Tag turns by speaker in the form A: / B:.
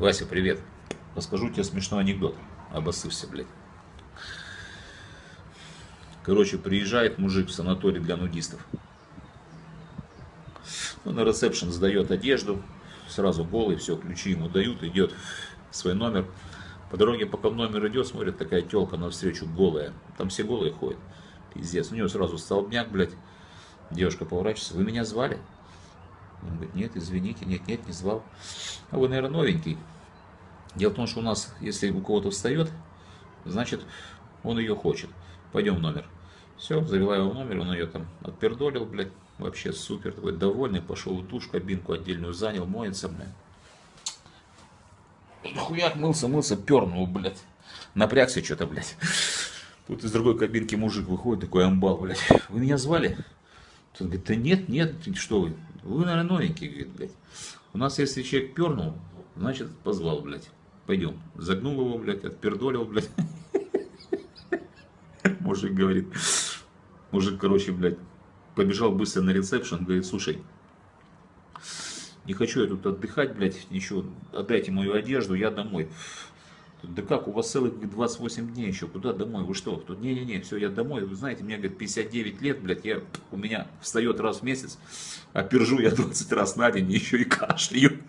A: Вася, привет. Расскажу тебе смешной анекдот. Обоссышься, блядь. Короче, приезжает мужик в санаторий для нудистов. Ну, на ресепшн сдает одежду, сразу голый, все, ключи ему дают, идет в свой номер. По дороге, пока в номер идет, смотрит, такая телка навстречу голая. Там все голые ходят. Пиздец. У нее сразу столбняк, блядь. Девушка поворачивается. Вы меня звали? Он говорит, нет, извините, нет, не звал. А вы, наверное, новенький. Дело в том, что у нас, если у кого-то встает, значит, он ее хочет. Пойдем в номер. Все, завела его в номер, он ее там отпердолил, блядь. Вообще супер, такой довольный, пошел в душ, кабинку отдельную занял, моется, блядь. Хуяк, мылся, пернул, блядь. Напрягся что-то, блядь. Тут из другой кабинки мужик выходит, такой амбал, блядь. Вы меня звали? Тот говорит, да нет, что вы? Вы, наверное, новенький, говорит, блядь. У нас, если человек пернул, значит, позвал, блядь. Пойдем. Загнул его, блядь, отпердолил, блядь. Мужик говорит. Мужик, короче, блядь, побежал быстро на ресепшн, говорит, слушай, не хочу я тут отдыхать, блядь, ничего, отдайте мою одежду, я домой. Да как, у вас целых 28 дней еще, куда домой, вы что? Тут, не, все, я домой, вы знаете, мне, говорит, 59 лет, блядь, у меня встает раз в месяц, а пержу я 20 раз на день, еще и кашляю.